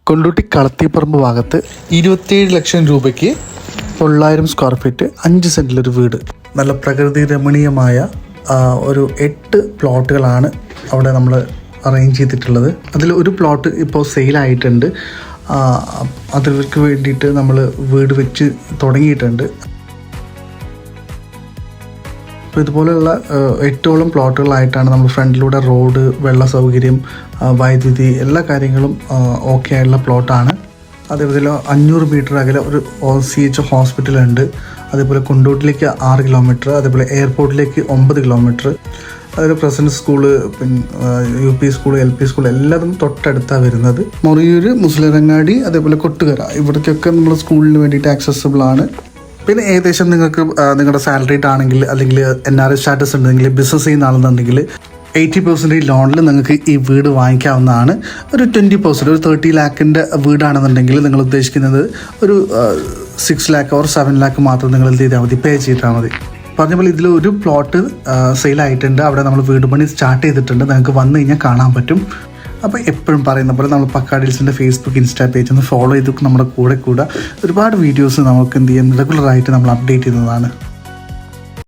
കൊണ്ടോട്ടി കളത്തിപ്പറമ്പ് ഭാഗത്ത് 27 ലക്ഷം രൂപയ്ക്ക് 900 square feet 5 സെൻറ്റിലൊരു വീട്. നല്ല പ്രകൃതി രമണീയമായ ഒരു 8 പ്ലോട്ടുകളാണ് അവിടെ നമ്മൾ അറേഞ്ച് ചെയ്തിട്ടുള്ളത്. അതിൽ ഒരു പ്ലോട്ട് ഇപ്പോൾ സെയിലായിട്ടുണ്ട്. അതിർക്ക് വേണ്ടിയിട്ട് നമ്മൾ വീട് വെച്ച് തുടങ്ങിയിട്ടുണ്ട്. അപ്പോൾ ഇതുപോലെയുള്ള 8ഓളം പ്ലോട്ടുകളായിട്ടാണ് നമ്മൾ ഫ്രണ്ടിലൂടെ റോഡ്, വെള്ള സൗകര്യം, വൈദ്യുതി എല്ലാ കാര്യങ്ങളും ഓക്കെ ആയുള്ള പ്ലോട്ടാണ്. അതേപോലെ 500 മീറ്റർ അകലെ ഒരു CH ഹോസ്പിറ്റലുണ്ട്. അതേപോലെ കൊണ്ടോട്ടിലേക്ക് 6 കിലോമീറ്റർ, അതേപോലെ എയർപോർട്ടിലേക്ക് 9 കിലോമീറ്റർ. അതൊരു പ്രസൻറ്റ് സ്കൂള്, പിന്നെ UP സ്കൂൾ, LP സ്കൂൾ എല്ലാതും തൊട്ടടുത്താണ് വരുന്നത്. മൊറിയൂർ, മുസ്ലിറങ്ങാടി, അതേപോലെ കൊട്ടുകര ഇവിടേക്കൊക്കെ നമ്മൾ സ്കൂളിന് വേണ്ടിയിട്ട് ആക്സസിബിൾ ആണ്. പിന്നെ ഏകദേശം നിങ്ങൾക്ക് നിങ്ങളുടെ സാലറീഡ് ആണെങ്കിൽ, അല്ലെങ്കിൽ NRI സ്റ്റാറ്റസ് ഉണ്ടെങ്കിൽ, ബിസിനസ് ചെയ്യുന്ന ആണെന്നുണ്ടെങ്കിൽ 80% ലോണിൽ നിങ്ങൾക്ക് ഈ വീട് വാങ്ങിക്കാവുന്നതാണ്. ഒരു 20%, ഒരു 30 ലാഖിൻ്റെ വീടാണെന്നുണ്ടെങ്കിൽ നിങ്ങൾ ഉദ്ദേശിക്കുന്നത് ഒരു 6 ലാഖ് ഓർ 7 ലാഖ് മാത്രം നിങ്ങൾ എന്ത് ചെയ്താൽ മതി, പേ ചെയ്താൽ മതി. പറഞ്ഞ പോലെ ഇതിൽ ഒരു പ്ലോട്ട് സെയിലായിട്ടുണ്ട്. അവിടെ നമ്മൾ വീട് പണി സ്റ്റാർട്ട് ചെയ്തിട്ടുണ്ട്. നിങ്ങൾക്ക് വന്നു കഴിഞ്ഞാൽ കാണാൻ പറ്റും. അപ്പോൾ എപ്പോഴും പറയുന്ന പോലെ നമ്മൾ പക്കാ ഡീൽസിൻ്റെ ഫേസ്ബുക്ക്, ഇൻസ്റ്റാ പേജ് ഒന്ന് ഫോളോ ചെയ്ത് നമ്മുടെ കൂടെ ഒരുപാട് വീഡിയോസ് നമുക്ക് എന്ത് ചെയ്യാൻ റെഗുലറായിട്ട് നമ്മൾ അപ്ഡേറ്റ് ചെയ്യുന്നതാണ്.